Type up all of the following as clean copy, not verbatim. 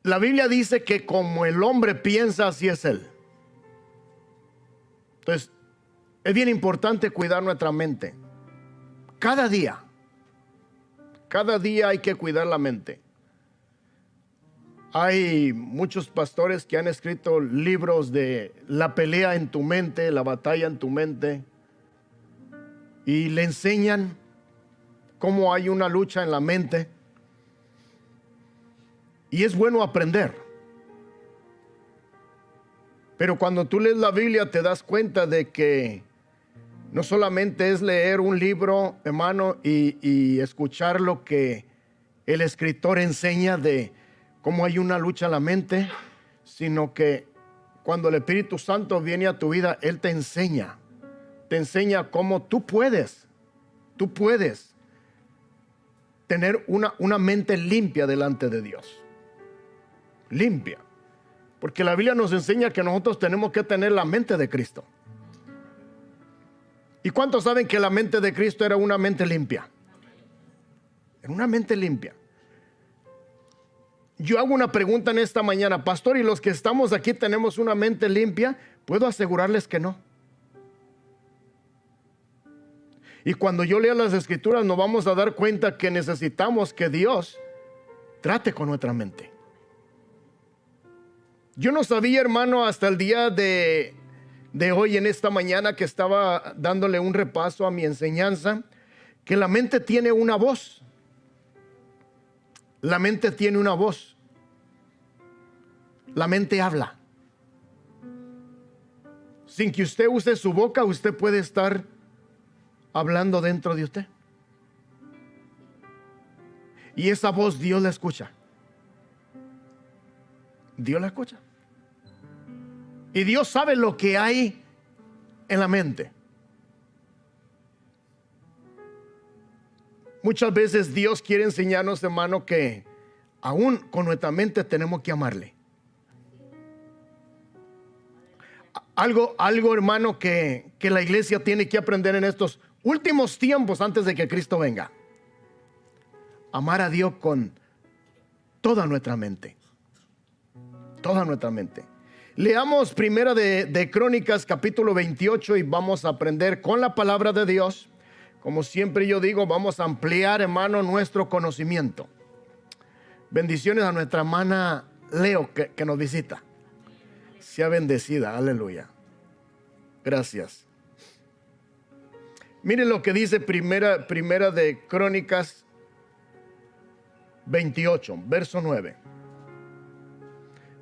La Biblia dice que como el hombre piensa, así es él. Entonces, es bien importante cuidar nuestra mente. Cada día hay que cuidar la mente. Hay muchos pastores que han escrito libros de la pelea en tu mente, la batalla en tu mente, y le enseñan cómo hay una lucha en la mente. Y es bueno aprender. Pero cuando tú lees la Biblia te das cuenta de que no solamente es leer un libro, hermano, y escuchar lo que el escritor enseña de cómo hay una lucha en la mente, sino que cuando el Espíritu Santo viene a tu vida, Él te enseña cómo tú puedes tener una mente limpia delante de Dios. Limpia. Porque la Biblia nos enseña que nosotros tenemos que tener la mente de Cristo. ¿Y cuántos saben que la mente de Cristo era una mente limpia? Era una mente limpia. Yo hago una pregunta en esta mañana, pastor, ¿y los que estamos aquí tenemos una mente limpia? Puedo asegurarles que no. Y cuando yo lea las Escrituras nos vamos a dar cuenta que necesitamos que Dios trate con nuestra mente. Yo no sabía, hermano, hasta el día de hoy, en esta mañana que estaba dándole un repaso a mi enseñanza, que la mente tiene una voz. La mente tiene una voz. La mente habla. Sin que usted use su boca, usted puede estar hablando dentro de usted. Y esa voz Dios la escucha. Dios la escucha. Y Dios sabe lo que hay en la mente. Muchas veces Dios quiere enseñarnos, hermano, que aún con nuestra mente tenemos que amarle. Algo, hermano, que la iglesia tiene que aprender en estos últimos tiempos antes de que Cristo venga. Amar a Dios con toda nuestra mente. Toda nuestra mente. Leamos primera de Crónicas capítulo 28 y vamos a aprender con la palabra de Dios. Como siempre yo digo, vamos a ampliar, hermano, nuestro conocimiento. Bendiciones a nuestra hermana Leo que nos visita. Sea bendecida, aleluya. Gracias. Miren lo que dice primera de Crónicas 28, verso 9.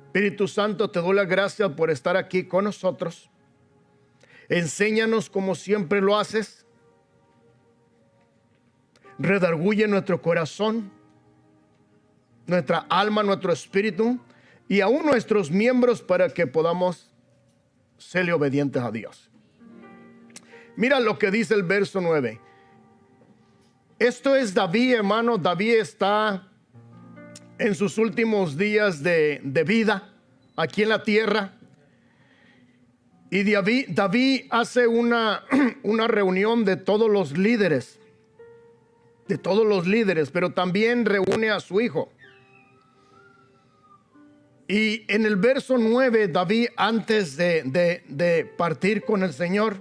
Espíritu Santo, te doy las gracias por estar aquí con nosotros. Enséñanos como siempre lo haces. Redarguye nuestro corazón, nuestra alma, nuestro espíritu y aún nuestros miembros para que podamos serle obedientes a Dios. Mira lo que dice el verso 9. Esto es David, hermano. David está en sus últimos días de vida aquí en la tierra. Y David hace una reunión de todos los líderes. Pero también reúne a su hijo. Y en el verso 9, David, antes de partir con el Señor,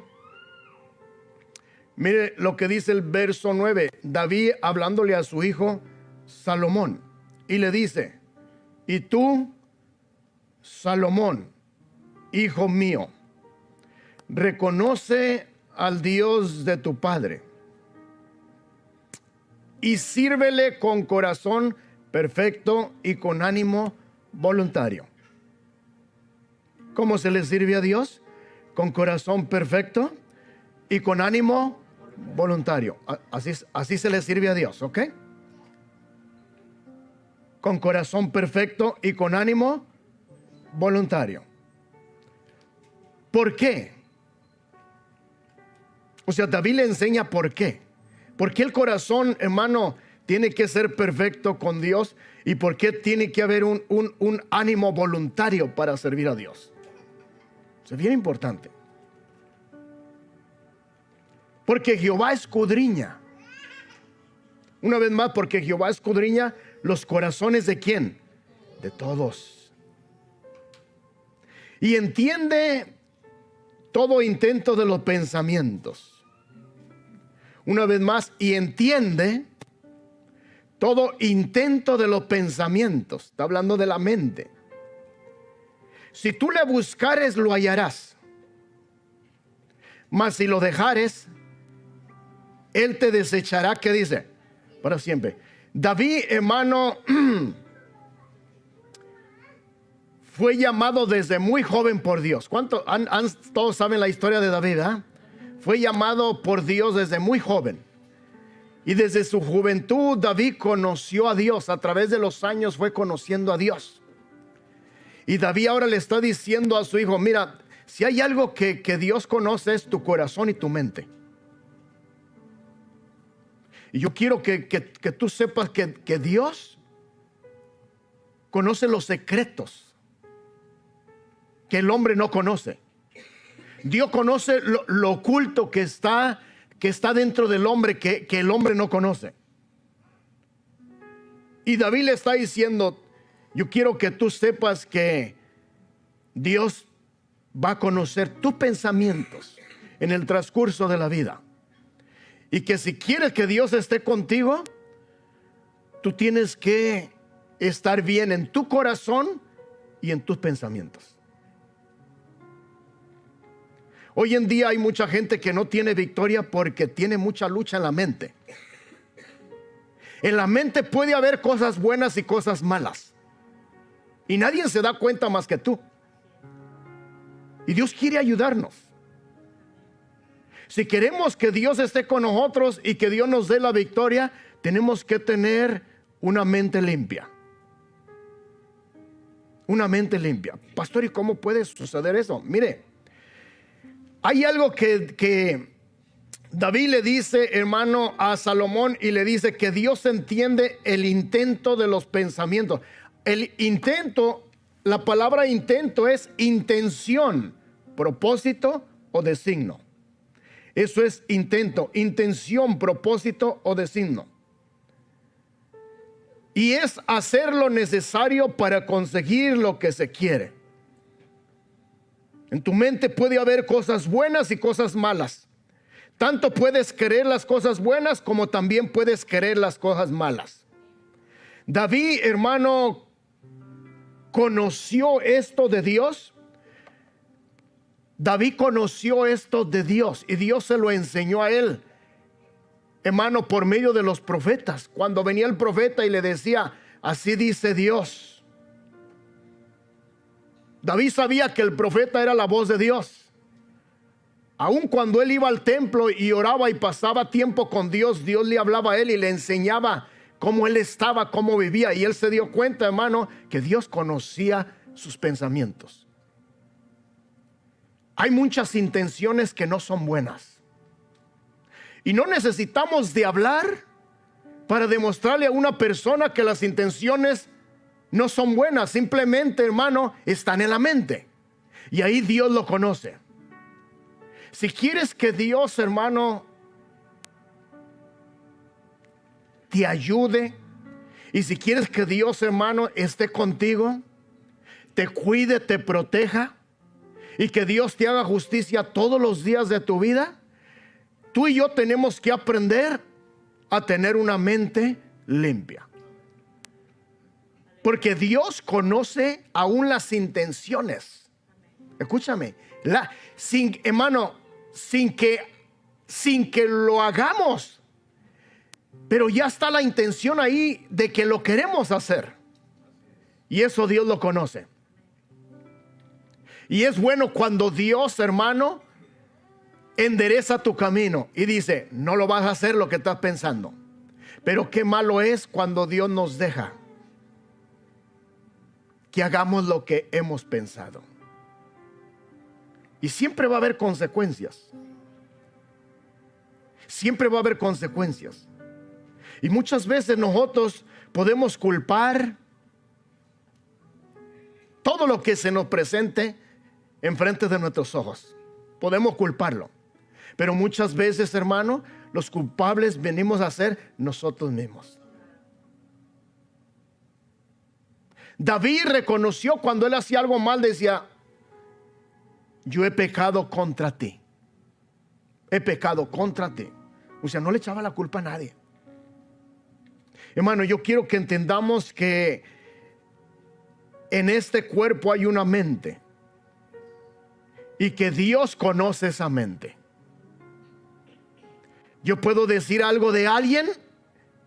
mire lo que dice el verso 9. David hablándole a su hijo Salomón, y le dice: y tú, Salomón, hijo mío, reconoce al Dios de tu padre y sírvele con corazón perfecto y con ánimo voluntario. ¿Cómo se le sirve a Dios? Con corazón perfecto y con ánimo voluntario. Así se le sirve a Dios, ¿ok? Con corazón perfecto y con ánimo voluntario. ¿Por qué? O sea, David le enseña por qué. ¿Por qué el corazón, hermano, tiene que ser perfecto con Dios? ¿Y por qué tiene que haber un ánimo voluntario para servir a Dios? Eso es bien importante. Porque Jehová escudriña. Una vez más, porque Jehová escudriña los corazones ¿de quién? de todos. Y entiende todo intento de los pensamientos. Una vez más, y entiende todo intento de los pensamientos. Está hablando de la mente. Si tú le buscares, lo hallarás. Mas si lo dejares, él te desechará. ¿Qué dice? Para siempre. David, hermano, fue llamado desde muy joven por Dios. ¿Cuánto? Todos saben la historia de David, ¿eh? Fue llamado por Dios desde muy joven. Y desde su juventud David conoció a Dios. A través de los años fue conociendo a Dios. Y David ahora le está diciendo a su hijo: mira, si hay algo que Dios conoce, es tu corazón y tu mente. Y yo quiero que tú sepas que Dios conoce los secretos que el hombre no conoce. Dios conoce lo oculto que está dentro del hombre que el hombre no conoce. Y David le está diciendo: yo quiero que tú sepas que Dios va a conocer tus pensamientos en el transcurso de la vida. Y que si quieres que Dios esté contigo, tú tienes que estar bien en tu corazón y en tus pensamientos. Hoy en día hay mucha gente que no tiene victoria porque tiene mucha lucha en la mente. En la mente puede haber cosas buenas y cosas malas. Y nadie se da cuenta más que tú. Y Dios quiere ayudarnos. Si queremos que Dios esté con nosotros y que Dios nos dé la victoria, tenemos que tener una mente limpia. Una mente limpia. Pastor, ¿y cómo puede suceder eso? Mire, hay algo que David le dice, hermano, a Salomón, y le dice que Dios entiende el intento de los pensamientos. El intento, la palabra intento es intención, propósito o designo. Eso es intento, intención, propósito o designo. Y es hacer lo necesario para conseguir lo que se quiere. En tu mente puede haber cosas buenas y cosas malas. Tanto puedes querer las cosas buenas como también puedes querer las cosas malas. David, hermano, conoció esto de Dios. David conoció esto de Dios y Dios se lo enseñó a él, hermano, por medio de los profetas. Cuando venía el profeta y le decía: así dice Dios. David sabía que el profeta era la voz de Dios. Aun cuando él iba al templo y oraba y pasaba tiempo con Dios, Dios le hablaba a él y le enseñaba cómo él estaba, cómo vivía. Y él se dio cuenta, hermano, que Dios conocía sus pensamientos. Hay muchas intenciones que no son buenas. Y no necesitamos de hablar para demostrarle a una persona que las intenciones no son buenas. Simplemente, hermano, están en la mente. Y ahí Dios lo conoce. Si quieres que Dios, hermano, te ayude, y si quieres que Dios, hermano, esté contigo, te cuide, te proteja, y que Dios te haga justicia todos los días de tu vida, tú y yo tenemos que aprender a tener una mente limpia. Porque Dios conoce aún las intenciones. Escúchame, hermano, sin que lo hagamos, pero ya está la intención ahí de que lo queremos hacer. Y eso Dios lo conoce. Y es bueno cuando Dios, hermano, endereza tu camino y dice: no lo vas a hacer lo que estás pensando. Pero qué malo es cuando Dios nos deja que hagamos lo que hemos pensado. Y siempre va a haber consecuencias. Siempre va a haber consecuencias. Y muchas veces nosotros podemos culpar todo lo que se nos presente enfrente de nuestros ojos. Podemos culparlo. Pero muchas veces, hermano, los culpables venimos a ser nosotros mismos. David reconoció cuando él hacía algo mal, decía: yo he pecado contra ti. He pecado contra ti. O sea, no le echaba la culpa a nadie. Hermano, yo quiero que entendamos que en este cuerpo hay una mente y que Dios conoce esa mente. Yo puedo decir algo de alguien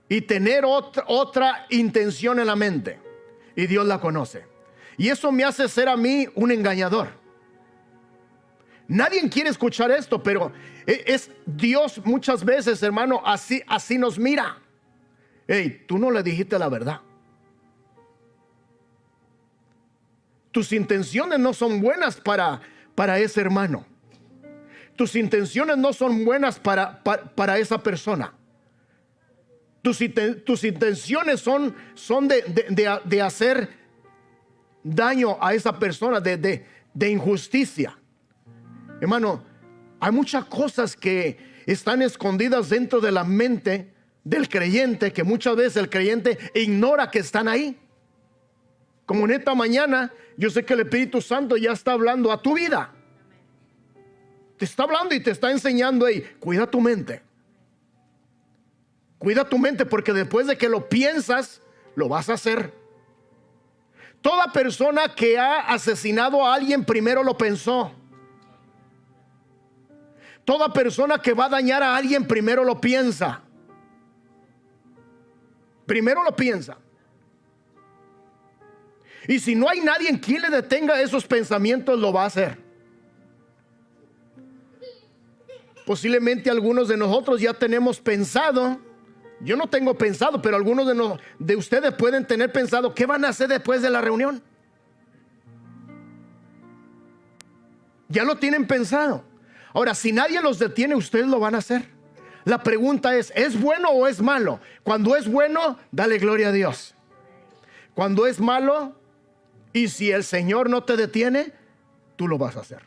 y tener otra intención en la mente, y Dios la conoce. Y eso me hace ser a mí un engañador. Nadie quiere escuchar esto, pero es Dios muchas veces, hermano, así nos mira. Hey, tú no le dijiste la verdad. Tus intenciones no son buenas para ese hermano. Tus intenciones no son buenas para esa persona. Tus intenciones son de hacer daño a esa persona, de injusticia. Hermano, hay muchas cosas que están escondidas dentro de la mente del creyente, que muchas veces el creyente ignora que están ahí. Como en esta mañana, yo sé que el Espíritu Santo ya está hablando a tu vida. Te está hablando y te está enseñando: hey, cuida tu mente. Cuida tu mente, porque después de que lo piensas, lo vas a hacer. Toda persona que ha asesinado a alguien primero lo pensó. Toda persona que va a dañar a alguien primero lo piensa. Primero lo piensa. Y si no hay nadie en quien le detenga esos pensamientos, lo va a hacer. Posiblemente algunos de nosotros ya tenemos pensado. Yo no tengo pensado, pero algunos de ustedes pueden tener pensado qué van a hacer después de la reunión. Ya lo tienen pensado. Ahora, si nadie los detiene, ustedes lo van a hacer. La pregunta ¿es bueno o es malo? Cuando es bueno, dale gloria a Dios. Cuando es malo, y si el Señor no te detiene, tú lo vas a hacer.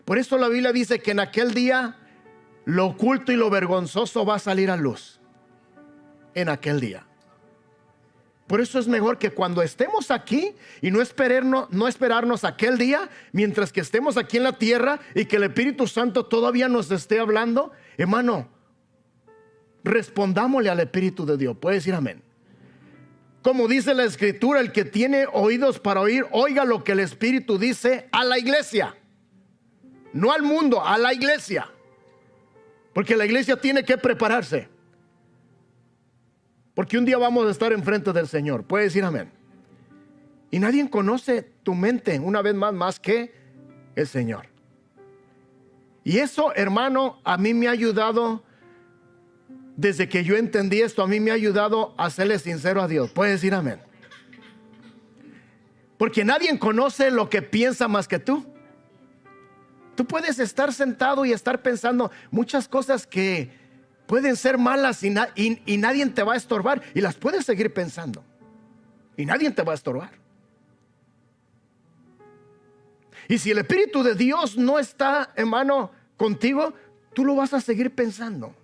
Por eso la Biblia dice que en aquel día lo oculto y lo vergonzoso va a salir a luz. En aquel día. Por eso es mejor que cuando estemos aquí y no esperarnos aquel día, mientras que estemos aquí en la tierra y que el Espíritu Santo todavía nos esté hablando, hermano, respondámosle al Espíritu de Dios. Puede decir amén. Como dice la Escritura, el que tiene oídos para oír, oiga lo que el Espíritu dice a la iglesia. No al mundo, a la iglesia. Porque la iglesia tiene que prepararse. Porque un día vamos a estar enfrente del Señor. Puede decir amén. Y nadie conoce tu mente una vez más que el Señor. Y eso, hermano, a mí me ha ayudado. Desde que yo entendí esto, a mí me ha ayudado a serle sincero a Dios. Puede decir amén. Porque nadie conoce lo que piensa más que tú. Tú puedes estar sentado y estar pensando muchas cosas que pueden ser malas y nadie te va a estorbar, y las puedes seguir pensando y nadie te va a estorbar. Y si el Espíritu de Dios no está, hermano, contigo, tú lo vas a seguir pensando.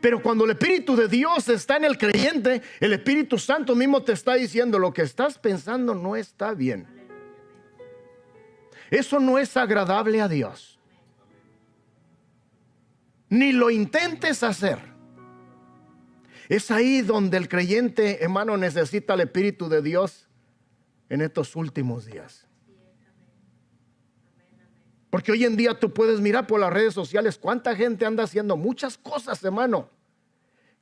Pero cuando el Espíritu de Dios está en el creyente, el Espíritu Santo mismo te está diciendo: lo que estás pensando no está bien. Eso no es agradable a Dios. Ni lo intentes hacer. Es ahí donde el creyente, hermano, necesita el Espíritu de Dios en estos últimos días. Porque hoy en día tú puedes mirar por las redes sociales cuánta gente anda haciendo muchas cosas, hermano,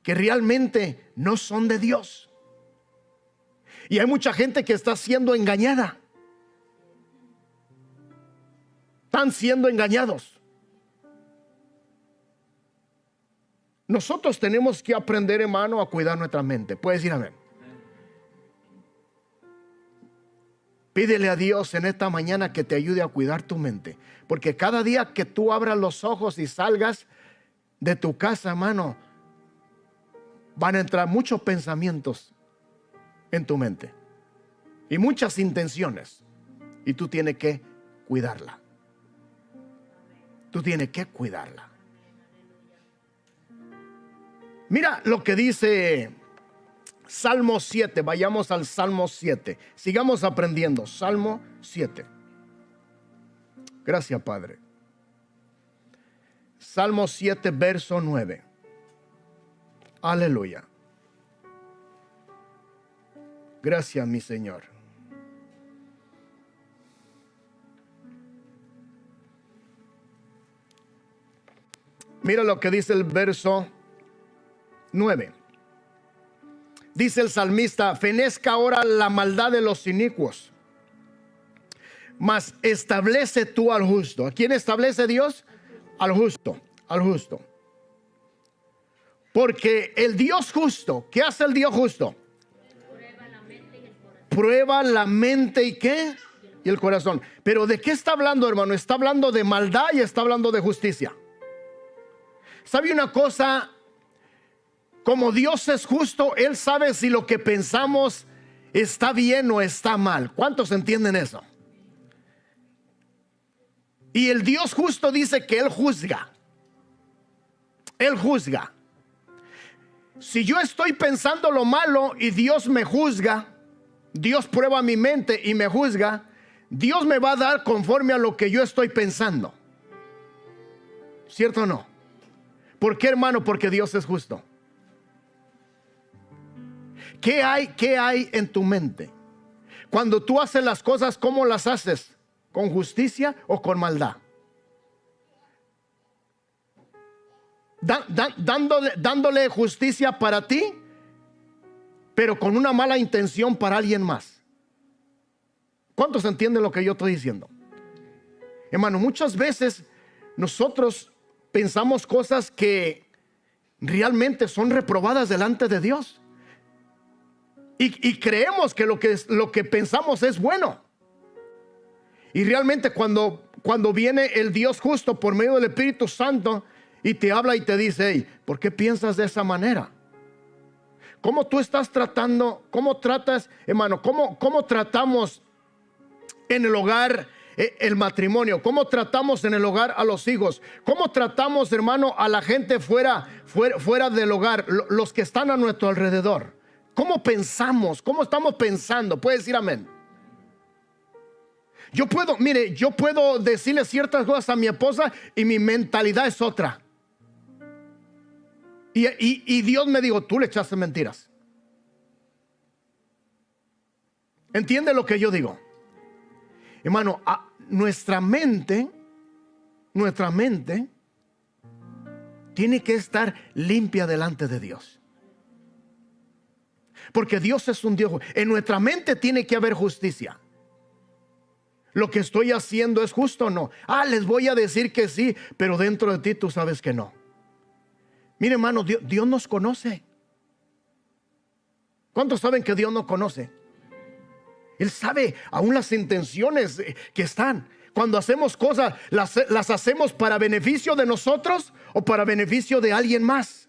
que realmente no son de Dios. Y hay mucha gente que está siendo engañada. Están siendo engañados. Nosotros tenemos que aprender, hermano, a cuidar nuestra mente. Puedes decir amén. Pídele a Dios en esta mañana que te ayude a cuidar tu mente. Porque cada día que tú abras los ojos y salgas de tu casa, hermano, van a entrar muchos pensamientos en tu mente. Y muchas intenciones. Y tú tienes que cuidarla. Tú tienes que cuidarla. Mira lo que dice Salmo 7, vayamos al Salmo 7. Sigamos aprendiendo. Salmo 7. Gracias, Padre. Salmo 7, verso 9. Aleluya. Gracias, mi Señor. Mira lo que dice el verso 9. Dice el salmista: fenezca ahora la maldad de los inicuos, mas establece tú al justo. ¿A quién establece Dios? Al justo, al justo. Porque el Dios justo, ¿qué hace el Dios justo? Prueba la mente y ¿qué? Y el corazón. Pero ¿de qué está hablando, hermano? Está hablando de maldad y está hablando de justicia. ¿Sabe una cosa? Como Dios es justo, Él sabe si lo que pensamos está bien o está mal. ¿Cuántos entienden eso? Y el Dios justo dice que Él juzga. Él juzga. Si yo estoy pensando lo malo y Dios me juzga, Dios prueba mi mente y me juzga, Dios me va a dar conforme a lo que yo estoy pensando. ¿Cierto o no? ¿Por qué, hermano? Porque Dios es justo. ¿Qué hay en tu mente? Cuando tú haces las cosas, ¿cómo las haces? ¿Con justicia o con maldad? Dándole justicia para ti, pero con una mala intención para alguien más. ¿Cuántos entienden lo que yo estoy diciendo? Hermano, muchas veces nosotros pensamos cosas que realmente son reprobadas delante de Dios. Y creemos que lo que pensamos es bueno. Y realmente cuando viene el Dios justo por medio del Espíritu Santo y te habla y te dice: hey, ¿por qué piensas de esa manera? ¿Cómo tú estás tratando? ¿Cómo tratas, hermano? ¿Cómo tratamos en el hogar el matrimonio? ¿Cómo tratamos en el hogar a los hijos? ¿Cómo tratamos, hermano, a la gente fuera del hogar, los que están a nuestro alrededor? ¿Cómo pensamos? ¿Cómo estamos pensando? ¿Puede decir amén? Yo puedo decirle ciertas cosas a mi esposa y mi mentalidad es otra. Y Dios me dijo: tú le echaste mentiras. ¿Entiende lo que yo digo? Hermano, nuestra mente tiene que estar limpia delante de Dios. Porque Dios es un Dios. En nuestra mente tiene que haber justicia. ¿Lo que estoy haciendo es justo o no? Les voy a decir que sí, pero dentro de ti tú sabes que no. Mire, hermano, Dios nos conoce. ¿Cuántos saben que Dios nos conoce? Él sabe aún las intenciones que están. Cuando hacemos cosas, las hacemos para beneficio de nosotros o para beneficio de alguien más.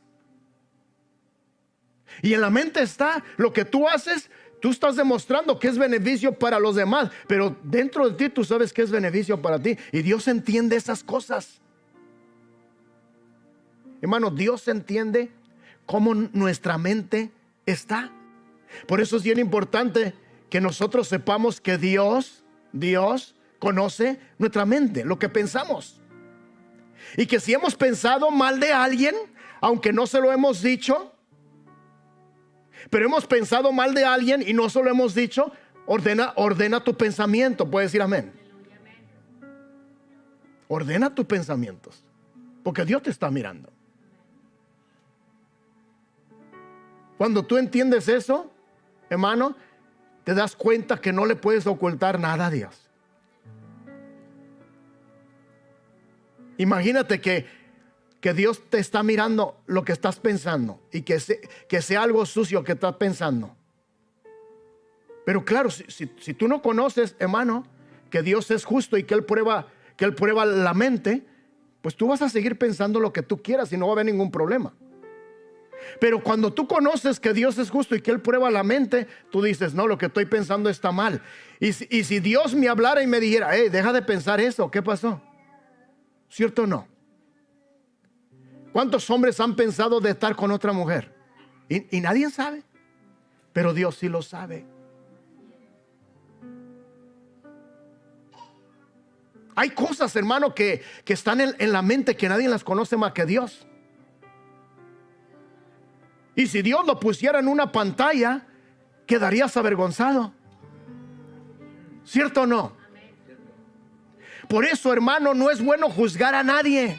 Y en la mente está lo que tú haces. Tú estás demostrando que es beneficio para los demás, pero dentro de ti tú sabes que es beneficio para ti. Y Dios entiende esas cosas. Hermano, Dios entiende cómo nuestra mente está. Por eso es bien importante que nosotros sepamos que Dios conoce nuestra mente, lo que pensamos. Y que si hemos pensado mal de alguien, aunque no se lo hemos dicho, pero hemos pensado mal de alguien y no se lo hemos dicho, ordena tu pensamiento. Puedes decir amén. Ordena tus pensamientos, porque Dios te está mirando. Cuando tú entiendes eso, hermano, te das cuenta que no le puedes ocultar nada a Dios. Imagínate que Dios te está mirando lo que estás pensando y que sea algo sucio que estás pensando. Pero claro, si tú no conoces, hermano, que Dios es justo y que Él prueba la mente, pues tú vas a seguir pensando lo que tú quieras y no va a haber ningún problema. Pero cuando tú conoces que Dios es justo y que Él prueba la mente, tú dices: no, lo que estoy pensando está mal. Y si Dios me hablara y me dijera: hey, deja de pensar eso, ¿qué pasó? ¿Cierto o no? ¿Cuántos hombres han pensado de estar con otra mujer? Y nadie sabe. pero Dios sí lo sabe. Hay cosas, hermano, que están en la mente que nadie las conoce más que Dios. Y si Dios lo pusiera en una pantalla, quedarías avergonzado. ¿Cierto o no? Por eso, hermano, no es bueno juzgar a nadie.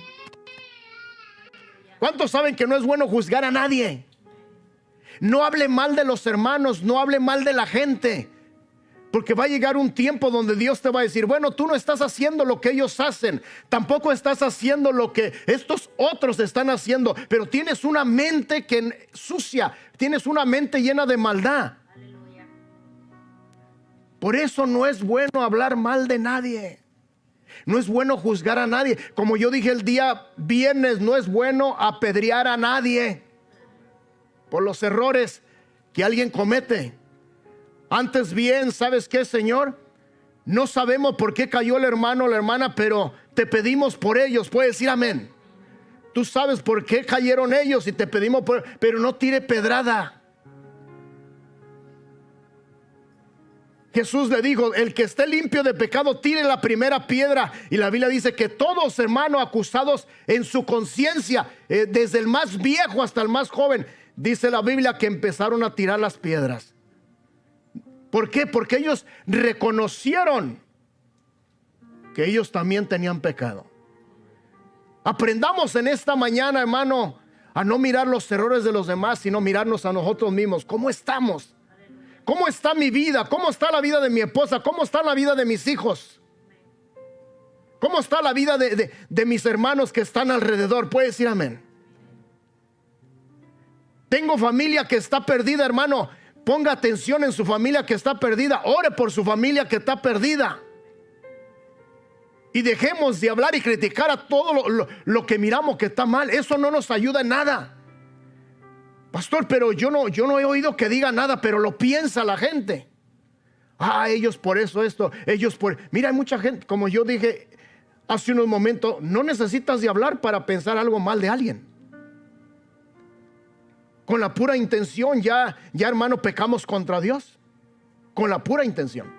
¿Cuántos saben que no es bueno juzgar a nadie? No hable mal de los hermanos, no hable mal de la gente. Porque va a llegar un tiempo donde Dios te va a decir, bueno, tú no estás haciendo lo que ellos hacen, tampoco estás haciendo lo que estos otros están haciendo, pero tienes una mente que sucia, tienes una mente llena de maldad. Aleluya. Por eso no es bueno hablar mal de nadie. No es bueno juzgar a nadie. Como yo dije el día viernes, no es bueno apedrear a nadie por los errores que alguien comete. Antes bien, ¿sabes qué, Señor? No sabemos por qué cayó el hermano o la hermana, pero te pedimos por ellos. Puedes decir amén. Tú sabes por qué cayeron ellos y te pedimos por, pero no tire pedrada. Jesús le dijo, el que esté limpio de pecado tire la primera piedra. Y la Biblia dice que todos, hermanos, acusados en su conciencia, desde el más viejo hasta el más joven, dice la Biblia que empezaron a tirar las piedras. ¿Por qué? Porque ellos reconocieron que ellos también tenían pecado. Aprendamos en esta mañana, hermano, a no mirar los errores de los demás, sino mirarnos a nosotros mismos. ¿Cómo estamos? ¿Cómo está mi vida? ¿Cómo está la vida de mi esposa? ¿Cómo está la vida de mis hijos? ¿Cómo está la vida de mis hermanos que están alrededor? Puede decir amén. Tengo familia que está perdida, hermano. Ponga atención en su familia que está perdida. Ore por su familia que está perdida. Y dejemos de hablar y criticar a todo lo que miramos que está mal. Eso no nos ayuda en nada. Pastor, pero yo no he oído que diga nada, pero lo piensa la gente. Ellos por eso esto, ellos por... Mira, hay mucha gente, como yo dije hace unos momentos, no necesitas de hablar para pensar algo mal de alguien. Con la pura intención ya hermano pecamos contra Dios. Con la pura intención.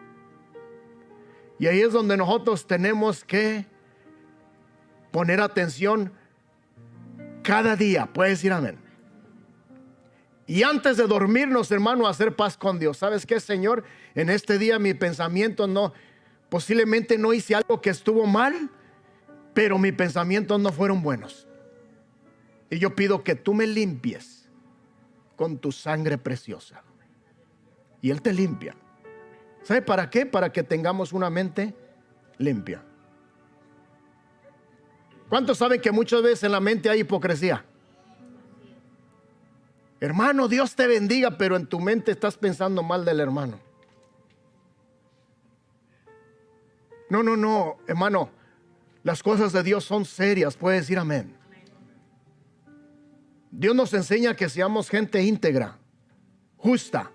Y ahí es donde nosotros tenemos que poner atención cada día. Puede decir amén. Y antes de dormirnos, hermano, hacer paz con Dios. ¿Sabes qué, Señor? En este día mi pensamiento posiblemente no hice algo que estuvo mal, pero mis pensamientos no fueron buenos. Y yo pido que tú me limpies con tu sangre preciosa. Y Él te limpia. ¿Sabe para qué? Para que tengamos una mente limpia. ¿Cuántos saben que muchas veces en la mente hay hipocresía? Hermano, Dios te bendiga, pero en tu mente estás pensando mal del hermano. No, hermano. Las cosas de Dios son serias. Puede decir amén. Dios nos enseña que seamos gente íntegra, justa,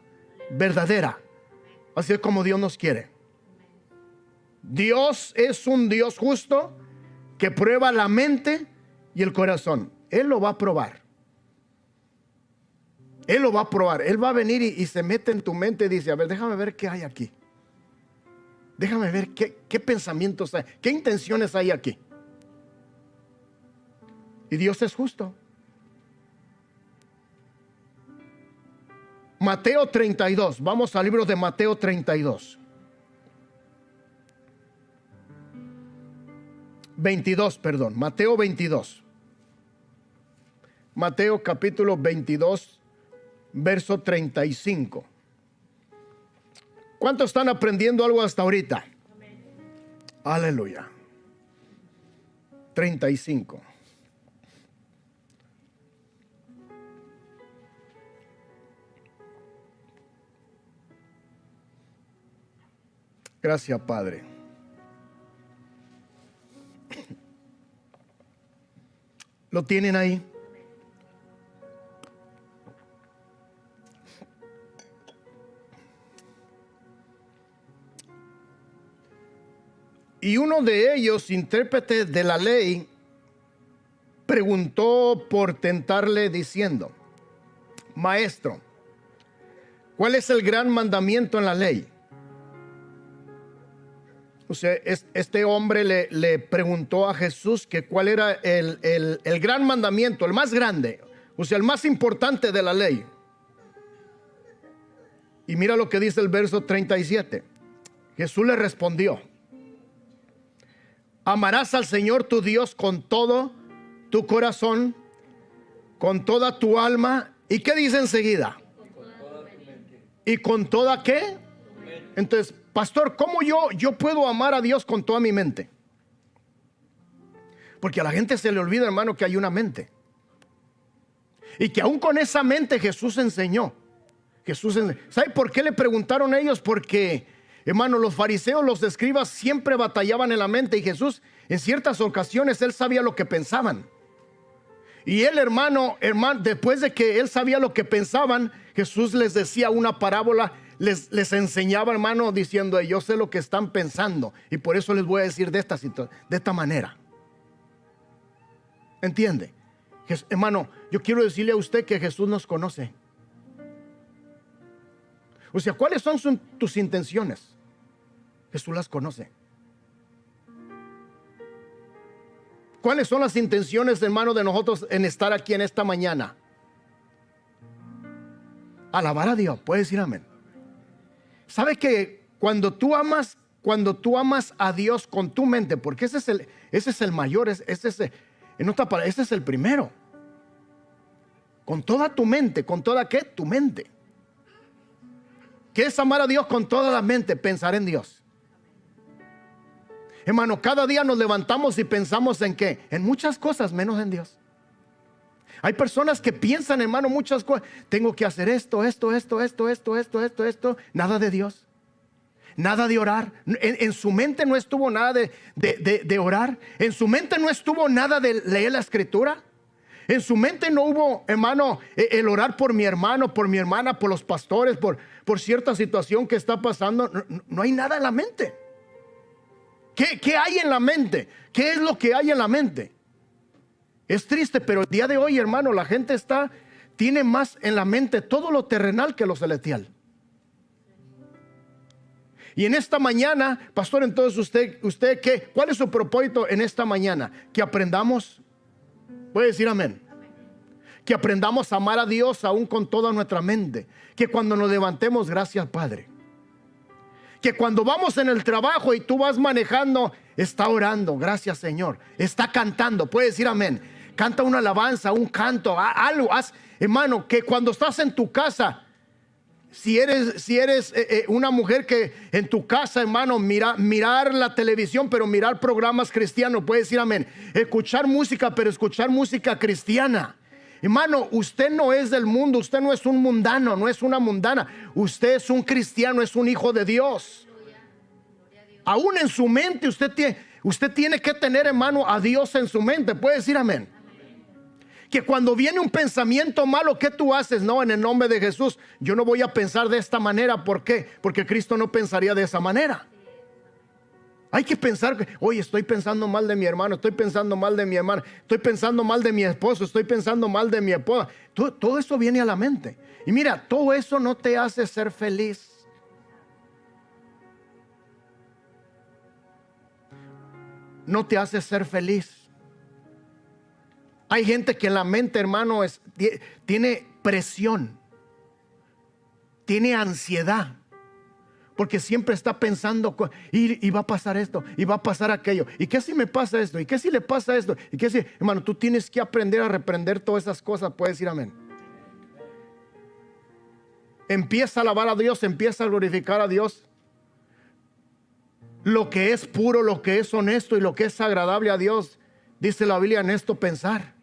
verdadera. Así es como Dios nos quiere. Dios es un Dios justo que prueba la mente y el corazón. Él lo va a probar. Él lo va a probar. Él va a venir y se mete en tu mente y dice, a ver, déjame ver qué hay aquí. Déjame ver qué pensamientos hay, qué intenciones hay aquí. Y Dios es justo. Mateo 32. Vamos al libro de Mateo 32. 22, perdón. Mateo 22. Mateo capítulo 22, verso 35. ¿Cuántos están aprendiendo algo hasta ahorita? Amén. Aleluya. 35. Gracias, Padre. ¿Lo tienen ahí? Y uno de ellos, intérprete de la ley, preguntó por tentarle diciendo: Maestro, ¿Cuál es el gran mandamiento en la ley? O sea, este hombre le preguntó a Jesús que cuál era el gran mandamiento, el más grande, o sea, el más importante de la ley. Y mira lo que dice el verso 37. Jesús le respondió: amarás al Señor tu Dios con todo tu corazón, con toda tu alma. ¿Y qué dice enseguida? ¿Y con toda qué? Entonces, pastor, ¿cómo yo puedo amar a Dios con toda mi mente? Porque a la gente se le olvida, hermano, que hay una mente. Y que aún con esa mente Jesús enseñó. ¿Sabe por qué le preguntaron ellos? Porque, hermano, los fariseos, los escribas siempre batallaban en la mente. Y Jesús, en ciertas ocasiones, él sabía lo que pensaban. Y él, hermano, después de que él sabía lo que pensaban, Jesús les decía una parábola, les enseñaba, hermano, diciendo: yo sé lo que están pensando y por eso les voy a decir de esta manera. ¿Entiende? Hermano, yo quiero decirle a usted que Jesús nos conoce. O sea, ¿cuáles son tus intenciones? Jesús las conoce. ¿Cuáles son las intenciones, hermano, de nosotros en estar aquí en esta mañana? Alabar a Dios. ¿Puede decir amén? ¿Sabe que cuando tú amas a Dios con tu mente, porque ese es el mayor, ese es el primero? Con toda tu mente, ¿con toda qué? Tu mente. ¿Qué es amar a Dios con toda la mente? Pensar en Dios. Hermano, cada día nos levantamos y pensamos en qué, en muchas cosas menos en Dios. Hay personas que piensan, hermano, muchas cosas. Tengo que hacer esto, nada de Dios, nada de orar. En su mente no estuvo nada de orar. En su mente no estuvo nada de leer la escritura. En su mente no hubo, hermano, el orar por mi hermano, por mi hermana, por los pastores, por cierta situación que está pasando. No hay nada en la mente. ¿Qué hay en la mente? ¿Qué es lo que hay en la mente? Es triste, pero el día de hoy, hermano, la gente tiene más en la mente todo lo terrenal que lo celestial. Y en esta mañana, pastor, entonces usted ¿qué? ¿Cuál es su propósito en esta mañana? Que aprendamos, puede decir amén. Que aprendamos a amar a Dios aún con toda nuestra mente. Que cuando nos levantemos, gracias Padre. Que cuando vamos en el trabajo y tú vas manejando, está orando, gracias Señor. Está cantando, puede decir amén. Canta una alabanza, un canto, algo. Hermano, que cuando estás en tu casa, si eres una mujer que en tu casa, hermano, mirar la televisión, pero mirar programas cristianos, puede decir amén. Escuchar música, pero escuchar música cristiana. Hermano, usted no es del mundo, usted no es un mundano, no es una mundana. Usted es un cristiano, es un hijo de Dios. Aún en su mente usted tiene que tener, hermano, a Dios en su mente. Puede decir amén. Que cuando viene un pensamiento malo, ¿qué tú haces? No, en el nombre de Jesús, yo no voy a pensar de esta manera. ¿Por qué? Porque Cristo no pensaría de esa manera. Hay que pensar que, oye, estoy pensando mal de mi hermano, estoy pensando mal de mi hermana, estoy pensando mal de mi esposo, estoy pensando mal de mi esposa. Todo eso viene a la mente. Y mira, todo eso no te hace ser feliz. No te hace ser feliz. Hay gente que en la mente, hermano, tiene presión, tiene ansiedad. Porque siempre está pensando, y va a pasar esto, y va a pasar aquello. ¿Y qué si me pasa esto? ¿Y qué si le pasa esto? ¿Y qué si, hermano, tú tienes que aprender a reprender todas esas cosas? Puedes decir amén. Empieza a alabar a Dios, empieza a glorificar a Dios. Lo que es puro, lo que es honesto y lo que es agradable a Dios, dice la Biblia, en esto pensar.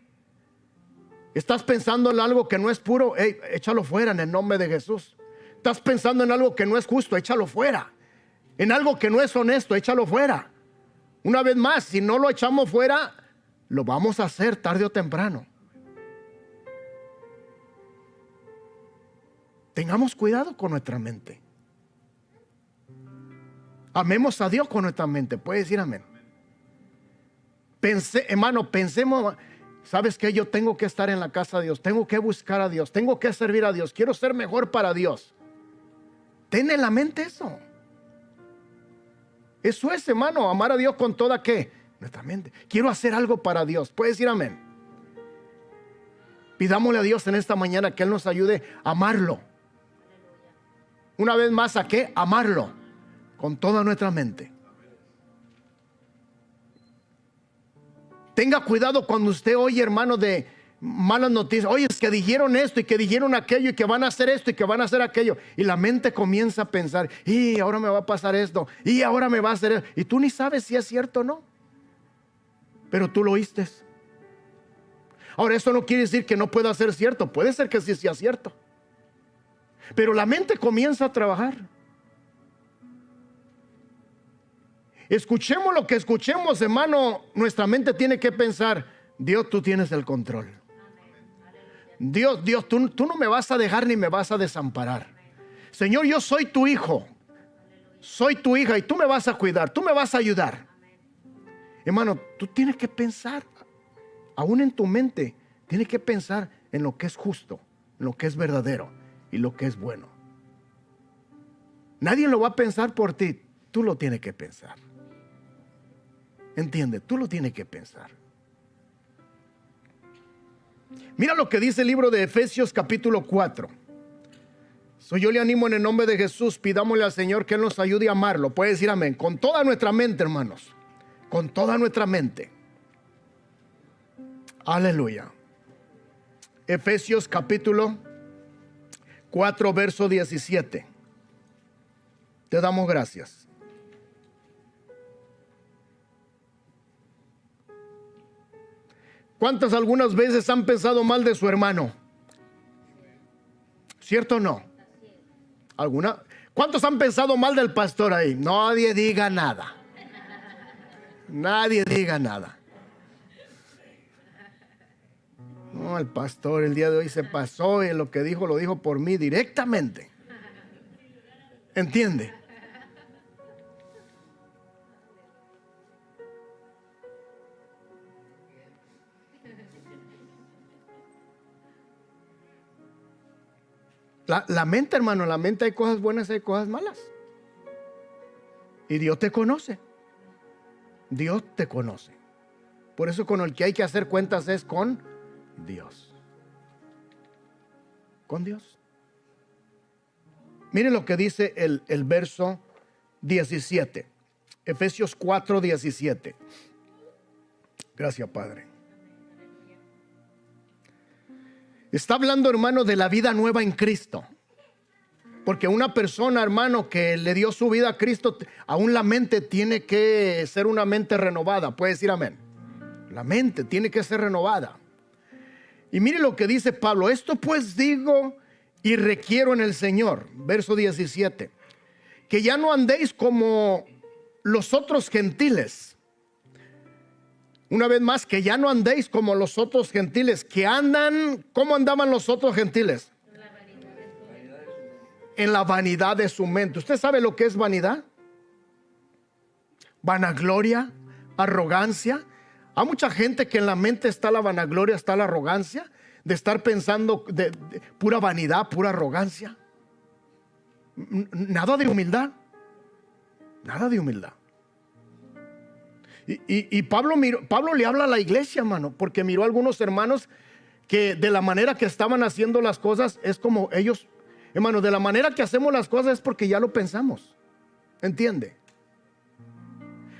¿Estás pensando en algo que no es puro? Échalo fuera en el nombre de Jesús. Estás pensando en algo que no es justo, échalo fuera. En algo que no es honesto, échalo fuera. Una vez más, si no lo echamos fuera, lo vamos a hacer tarde o temprano. Tengamos cuidado con nuestra mente. Amemos a Dios con nuestra mente. Puede decir amén. Hermano, pensemos, ¿sabes qué? Yo tengo que estar en la casa de Dios, tengo que buscar a Dios, tengo que servir a Dios, quiero ser mejor para Dios. ten en la mente eso. Eso es, hermano, amar a Dios con toda ¿qué? Nuestra mente. Quiero hacer algo para Dios. ¿Puedes decir amén? Pidámosle a Dios en esta mañana que Él nos ayude a amarlo. Una vez más, ¿a qué? Amarlo con toda nuestra mente. Tenga cuidado cuando usted oye, hermano, de malas noticias. Oye, es que dijeron esto y que dijeron aquello y que van a hacer esto y que van a hacer aquello. Y la mente comienza a pensar, y ahora me va a pasar esto, y ahora me va a hacer esto. Y tú ni sabes si es cierto o no. Pero tú lo oíste. Ahora, esto no quiere decir que no pueda ser cierto. Puede ser que sí sea cierto. Pero la mente comienza a trabajar. Escuchemos lo que escuchemos, hermano. Nuestra mente tiene que pensar, Dios, tú tienes el control. Dios, tú no me vas a dejar ni me vas a desamparar. Señor, yo soy tu hijo. Soy tu hija y tú me vas a cuidar. Tú me vas a ayudar. Hermano, tú tienes que pensar, aún en tu mente, tienes que pensar en lo que es justo, en lo que es verdadero y lo que es bueno. Nadie lo va a pensar por ti. Tú lo tienes que pensar. Entiende, tú lo tienes que pensar. Mira lo que dice el libro de Efesios capítulo 4. Yo le animo en el nombre de Jesús, pidámosle al Señor que Él nos ayude a amarlo. Puede decir amén. Con toda nuestra mente, hermanos. Con toda nuestra mente. Aleluya. Efesios capítulo 4, verso 17. Te damos gracias. ¿Cuántas algunas veces han pensado mal de su hermano? ¿Cierto o no? ¿Alguna? ¿Cuántos han pensado mal del pastor ahí? Nadie diga nada. Nadie diga nada. No, el pastor el día de hoy se pasó y lo que dijo lo dijo por mí directamente. ¿Entiende? La mente, hermano, en la mente hay cosas buenas y hay cosas malas. Y Dios te conoce. Dios te conoce. Por eso con el que hay que hacer cuentas es con Dios. Con Dios. Miren lo que dice el verso 17. Efesios 4, 17. Gracias, Padre. Está hablando, hermano, de la vida nueva en Cristo. Porque una persona, hermano, que le dio su vida a Cristo, aún la mente tiene que ser una mente renovada. Puede decir amén. La mente tiene que ser renovada. Y mire lo que dice Pablo. Esto pues digo y requiero en el Señor. Verso 17. Que ya no andéis como los otros gentiles. Una vez más, que ya no andéis como los otros gentiles, que andan, ¿cómo andaban los otros gentiles? En la vanidad de su mente. ¿Usted sabe lo que es vanidad? Vanagloria, arrogancia. Hay mucha gente que en la mente está la vanagloria, está la arrogancia, de estar pensando de pura vanidad, pura arrogancia. Nada de humildad. Nada de humildad. Y Pablo le habla a la iglesia, hermano, porque miró a algunos hermanos que de la manera que estaban haciendo las cosas es como ellos, hermano, de la manera que hacemos las cosas es porque ya lo pensamos. ¿Entiende?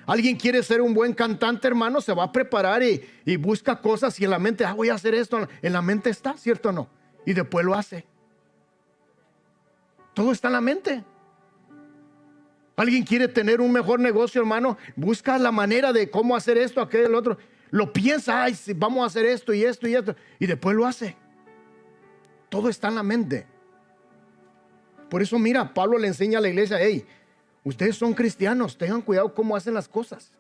Alguien quiere ser un buen cantante, hermano, se va a preparar y busca cosas y en la mente, voy a hacer esto. En la mente está, ¿cierto o no? Y después lo hace. Todo está en la mente. Alguien quiere tener un mejor negocio, hermano, busca la manera de cómo hacer esto, aquello, el otro. Lo piensa, vamos a hacer esto y esto y esto. Y después lo hace. Todo está en la mente. Por eso mira, Pablo le enseña a la iglesia, hey, ustedes son cristianos, tengan cuidado cómo hacen las cosas.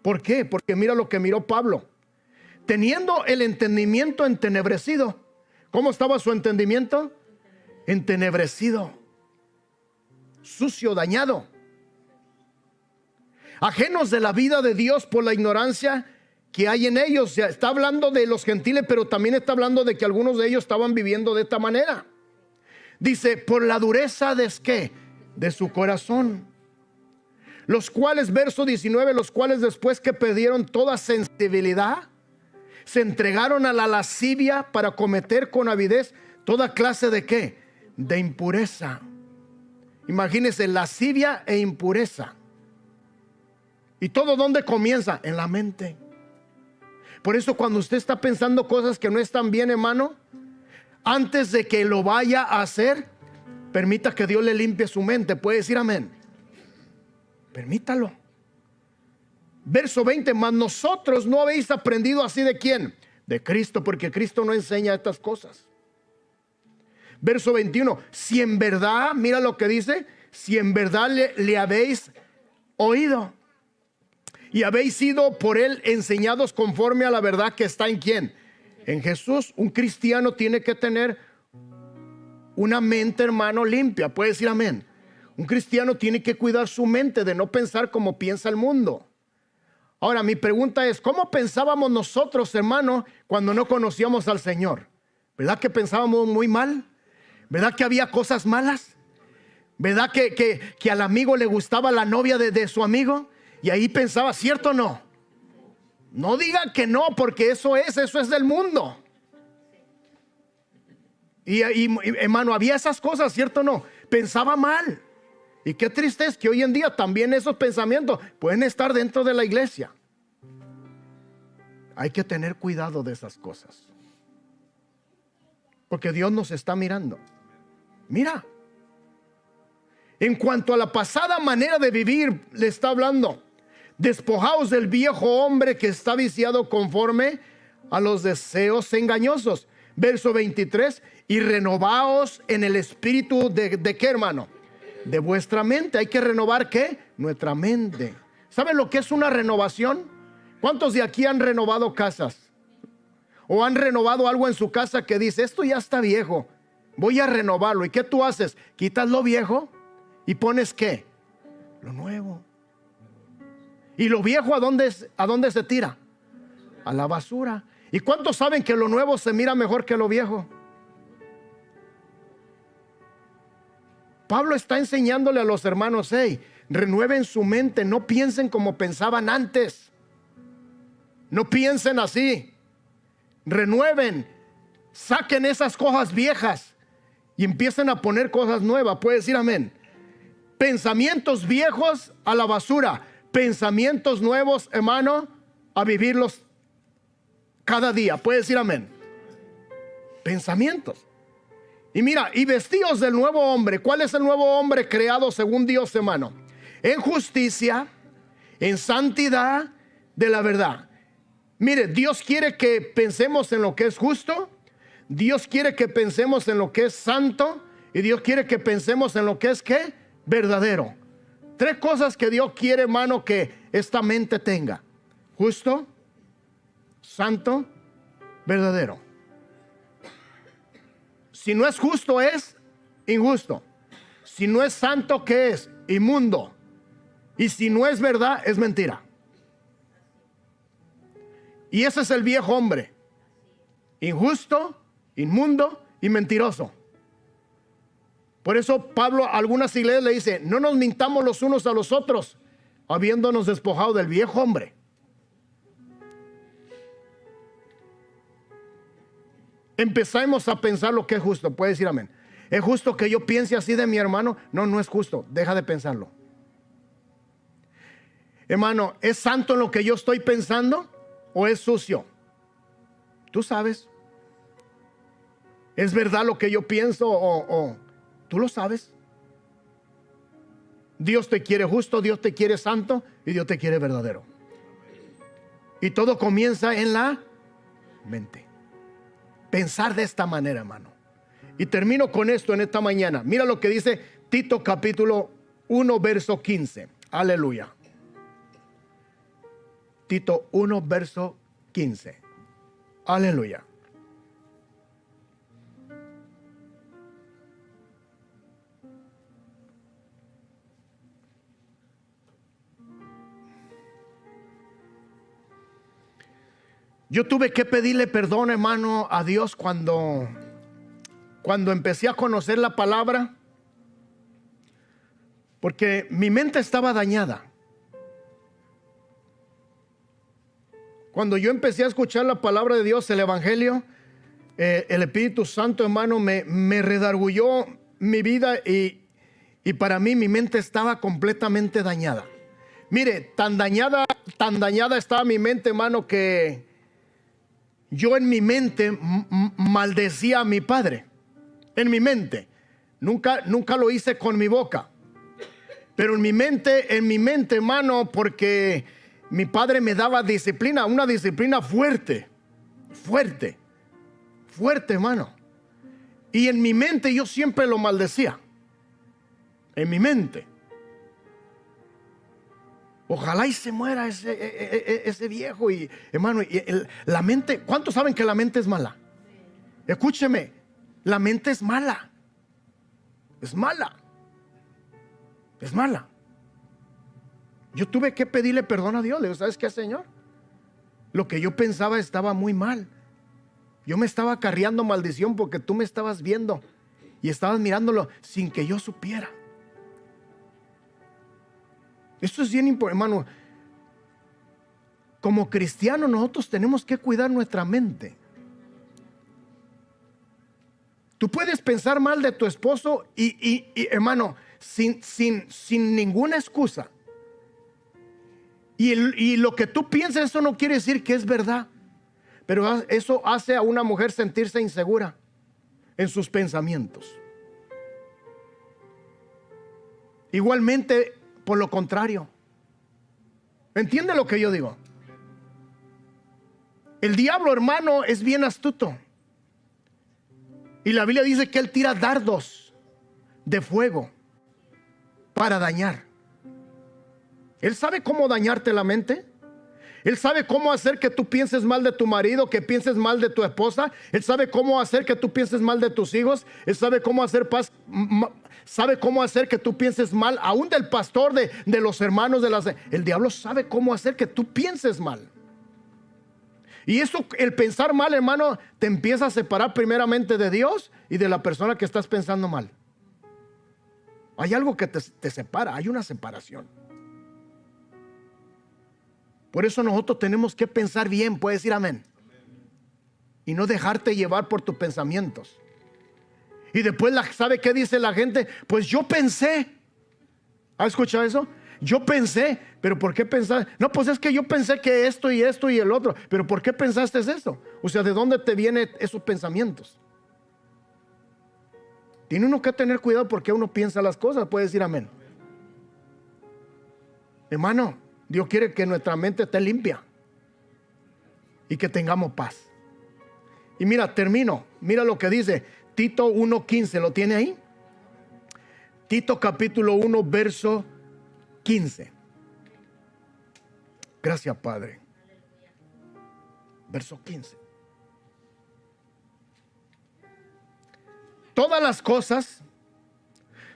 ¿Por qué? Porque mira lo que miró Pablo. Teniendo el entendimiento entenebrecido. ¿Cómo estaba su entendimiento? Entenebrecido. Sucio, dañado. Ajenos de la vida de Dios por la ignorancia que hay en ellos. Está hablando de los gentiles, pero también está hablando de que algunos de ellos estaban viviendo de esta manera. Dice, por la dureza de ¿qué? De su corazón. Los cuales, verso 19, los cuales después que perdieron toda sensibilidad, se entregaron a la lascivia para cometer con avidez toda clase de ¿qué? De impureza. Imagínense, lascivia e impureza. ¿Y todo dónde comienza? En la mente. Por eso cuando usted está pensando cosas que no están bien, hermano, antes de que lo vaya a hacer, permita que Dios le limpie su mente. ¿Puede decir amén? Permítalo. Verso 20, mas nosotros no habéis aprendido así ¿de quién? De Cristo, porque Cristo no enseña estas cosas. Verso 21, si en verdad, mira lo que dice, si en verdad le habéis oído y habéis sido por él enseñados conforme a la verdad que está en ¿quién? En Jesús. Un cristiano tiene que tener una mente, hermano, limpia. Puede decir amén. Un cristiano tiene que cuidar su mente de no pensar como piensa el mundo. Ahora, mi pregunta es, ¿cómo pensábamos nosotros, hermano, cuando no conocíamos al Señor? ¿Verdad que pensábamos muy mal? ¿Verdad que había cosas malas? ¿Verdad que al amigo le gustaba la novia de su amigo? Y ahí pensaba, ¿cierto o no? No diga que no, porque eso es del mundo. Y hermano, había esas cosas, ¿cierto o no? Pensaba mal. Y qué triste es que hoy en día también esos pensamientos pueden estar dentro de la iglesia. Hay que tener cuidado de esas cosas, porque Dios nos está mirando. Mira, en cuanto a la pasada manera de vivir, le está hablando. Despojaos del viejo hombre que está viciado conforme a los deseos engañosos. Verso 23, y renovaos en el espíritu de ¿qué, hermano? De vuestra mente. Hay que renovar ¿qué? Nuestra mente. ¿Saben lo que es una renovación? ¿Cuántos de aquí han renovado casas? ¿O han renovado algo en su casa que dice, esto ya está viejo, voy a renovarlo? ¿Y qué tú haces? Quitas lo viejo y pones ¿qué? Lo nuevo. ¿Y lo viejo a dónde se tira? A la basura. ¿Y cuántos saben que lo nuevo se mira mejor que lo viejo? Pablo está enseñándole a los hermanos, hey, renueven su mente, no piensen como pensaban antes. No piensen así. Renueven, saquen esas cosas viejas y empiecen a poner cosas nuevas. Puede decir amén. Pensamientos viejos a la basura, pensamientos nuevos, hermano, a vivirlos cada día. Puede decir amén. Pensamientos. Y mira, y vestidos del nuevo hombre. ¿Cuál es el nuevo hombre creado según Dios, hermano? En justicia, en santidad de la verdad. Mire, Dios quiere que pensemos en lo que es justo, Dios quiere que pensemos en lo que es santo, y Dios quiere que pensemos en lo que es ¿qué? Verdadero. Tres cosas que Dios quiere, hermano, que esta mente tenga: justo, santo, verdadero. Si no es justo, es injusto. Si no es santo, ¿qué es? Inmundo. Y si no es verdad, es mentira. Y ese es el viejo hombre: injusto, inmundo y mentiroso. Por eso Pablo a algunas iglesias le dice, no nos mintamos los unos a los otros, habiéndonos despojado del viejo hombre. Empezamos a pensar lo que es justo. Puede decir amén. ¿Es justo que yo piense así de mi hermano? No, no es justo. Deja de pensarlo. Hermano, ¿es santo en lo que yo estoy pensando o es sucio? Tú sabes. ¿Es verdad lo que yo pienso o tú lo sabes? Dios te quiere justo, Dios te quiere santo y Dios te quiere verdadero. Y todo comienza en la mente. Pensar de esta manera, hermano. Y termino con esto en esta mañana. Mira lo que dice Tito capítulo 1 verso 15. Aleluya. Tito 1 verso 15. Aleluya. Yo tuve que pedirle perdón, hermano, a Dios cuando cuando empecé a conocer la palabra, porque mi mente estaba dañada. Cuando yo empecé a escuchar la palabra de Dios, el Evangelio, el Espíritu Santo, hermano, me redarguyó mi vida y para mí mi mente estaba completamente dañada. Mire, tan dañada estaba mi mente, hermano, que yo en mi mente maldecía a mi padre. En mi mente. Nunca lo hice con mi boca. Pero en mi mente, hermano, porque mi padre me daba disciplina, una disciplina fuerte, hermano. Y en mi mente yo siempre lo maldecía. En mi mente. Ojalá y se muera ese viejo. Y hermano, la mente, ¿cuántos saben que la mente es mala? Escúcheme, la mente es mala. Es mala. Es mala. Yo tuve que pedirle perdón a Dios. Le digo, ¿sabes qué, Señor? Lo que yo pensaba estaba muy mal. Yo me estaba acarreando maldición porque tú me estabas viendo y estabas mirándolo sin que yo supiera. Esto es bien importante, hermano. Como cristianos nosotros tenemos que cuidar nuestra mente. Tú puedes pensar mal de tu esposo y hermano, sin ninguna excusa. Y lo que tú piensas, eso no quiere decir que es verdad. Pero eso hace a una mujer sentirse insegura en sus pensamientos. Igualmente, por lo contrario. ¿Entiende lo que yo digo? El diablo, hermano, es bien astuto. Y la Biblia dice que él tira dardos de fuego para dañar. Él sabe cómo dañarte la mente. Él sabe cómo hacer que tú pienses mal de tu marido, que pienses mal de tu esposa. Él sabe cómo hacer que tú pienses mal de tus hijos. Él sabe cómo hacer sabe cómo hacer que tú pienses mal, aún del pastor, de los hermanos, el diablo sabe cómo hacer que tú pienses mal. Y eso, el pensar mal, hermano, te empieza a separar primeramente de Dios y de la persona que estás pensando mal. Hay algo que te separa, hay una separación. Por eso nosotros tenemos que pensar bien, puedes decir amén. Y no dejarte llevar por tus pensamientos. Y después, ¿sabe qué dice la gente? Pues yo pensé. ¿Has escuchado eso? Yo pensé, pero ¿por qué pensaste? No, pues es que yo pensé que esto y el otro. Pero ¿por qué pensaste eso? O sea, ¿de dónde te vienen esos pensamientos? Tiene uno que tener cuidado porque uno piensa las cosas. Puede decir amén. Hermano, Dios quiere que nuestra mente esté limpia y que tengamos paz. Y mira, termino. Mira lo que dice Tito 1:15. ¿Lo tiene ahí? Tito capítulo 1 verso 15. Gracias, Padre. Verso 15. Todas las cosas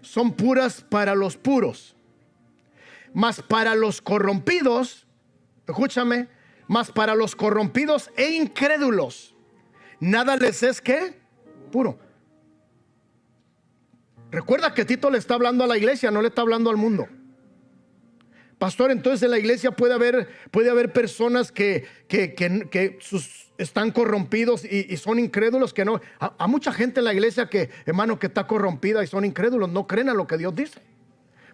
son puras para los puros, mas para los corrompidos, escúchame, mas para los corrompidos e incrédulos, nada les es ¿qué? Puro. Recuerda que Tito le está hablando a la iglesia, no le está hablando al mundo. Pastor, entonces en la iglesia puede haber personas que están corrompidos y son incrédulos, que no. Hay mucha gente en la iglesia que, hermano, que está corrompida y son incrédulos, no creen a lo que Dios dice.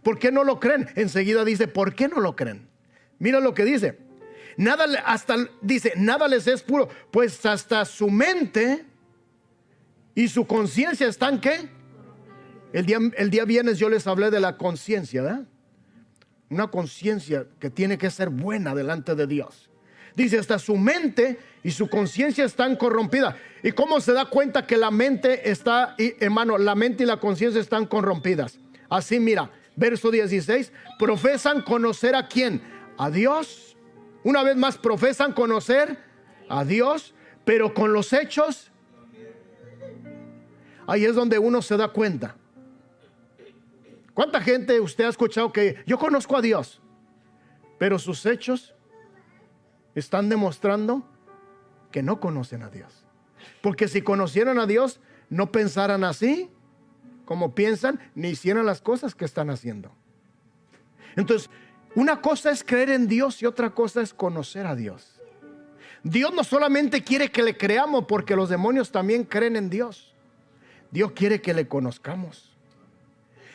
¿Por qué no lo creen? Enseguida dice, ¿por qué no lo creen? Mira lo que dice. Nada les es puro, pues hasta su mente y su conciencia están ¿qué? El día viernes yo les hablé de la conciencia, ¿verdad? Una conciencia que tiene que ser buena delante de Dios. Dice, hasta su mente y su conciencia están corrompidas. ¿Y cómo se da cuenta que la mente está, hermano, la mente y la conciencia están corrompidas? Así, mira, verso 16, profesan conocer a quién, a Dios. Una vez más, profesan conocer a Dios, pero con los hechos, ahí es donde uno se da cuenta. ¿Cuánta gente usted ha escuchado que yo conozco a Dios, pero sus hechos están demostrando que no conocen a Dios? Porque si conocieran a Dios, no pensaran así como piensan, ni hicieran las cosas que están haciendo. Entonces, una cosa es creer en Dios y otra cosa es conocer a Dios. Dios no solamente quiere que le creamos, porque los demonios también creen en Dios. Dios quiere que le conozcamos.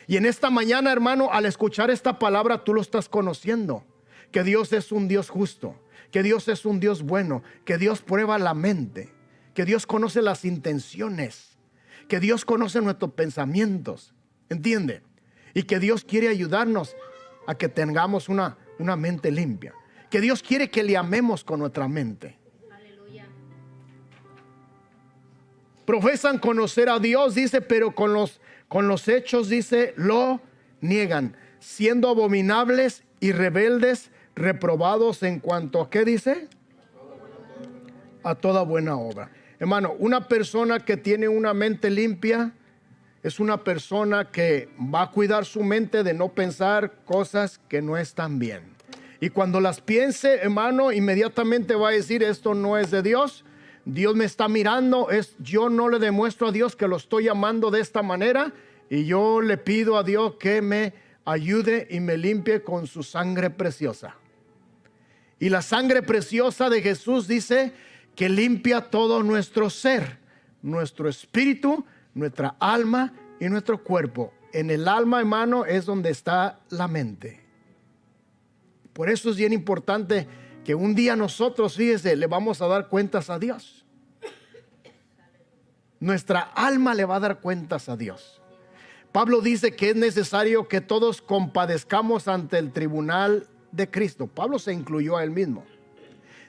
Y en esta mañana, hermano, al escuchar esta palabra, tú lo estás conociendo. Que Dios es un Dios justo, que Dios es un Dios bueno, que Dios prueba la mente, que Dios conoce las intenciones, que Dios conoce nuestros pensamientos. ¿Entiende? Y que Dios quiere ayudarnos a que tengamos una mente limpia. Que Dios quiere que le amemos con nuestra mente. Aleluya. Profesan conocer a Dios, dice, pero con los hechos, dice, lo niegan, siendo abominables y rebeldes, reprobados en cuanto a, ¿qué dice? A toda buena obra. Hermano, una persona que tiene una mente limpia es una persona que va a cuidar su mente de no pensar cosas que no están bien. Y cuando las piense, hermano, inmediatamente va a decir, esto no es de Dios. Dios me está mirando, yo no le demuestro a Dios que lo estoy amando de esta manera, y yo le pido a Dios que me ayude y me limpie con su sangre preciosa. Y la sangre preciosa de Jesús dice que limpia todo nuestro ser, nuestro espíritu, nuestra alma y nuestro cuerpo. En el alma, hermano, es donde está la mente. Por eso es bien importante que un día nosotros, fíjese, le vamos a dar cuentas a Dios. Nuestra alma le va a dar cuentas a Dios. Pablo dice que es necesario que todos compadezcamos ante el tribunal de Cristo. Pablo se incluyó a él mismo.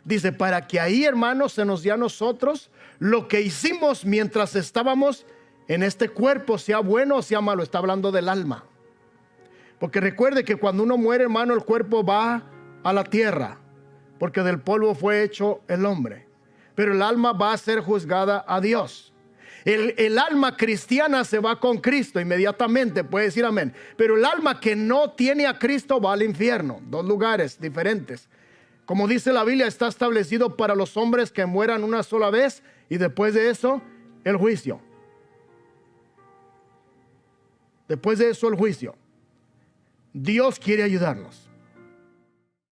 Dice, para que ahí, hermanos, se nos dé a nosotros lo que hicimos mientras estábamos en este cuerpo, sea bueno o sea malo. Está hablando del alma. Porque recuerde que cuando uno muere, hermano, el cuerpo va a la tierra, porque del polvo fue hecho el hombre. Pero el alma va a ser juzgada a Dios. El alma cristiana se va con Cristo inmediatamente, puede decir amén. Pero el alma que no tiene a Cristo va al infierno. Dos lugares diferentes. Como dice la Biblia, está establecido para los hombres que mueran una sola vez, y después de eso, el juicio. Después de eso, el juicio. Dios quiere ayudarnos.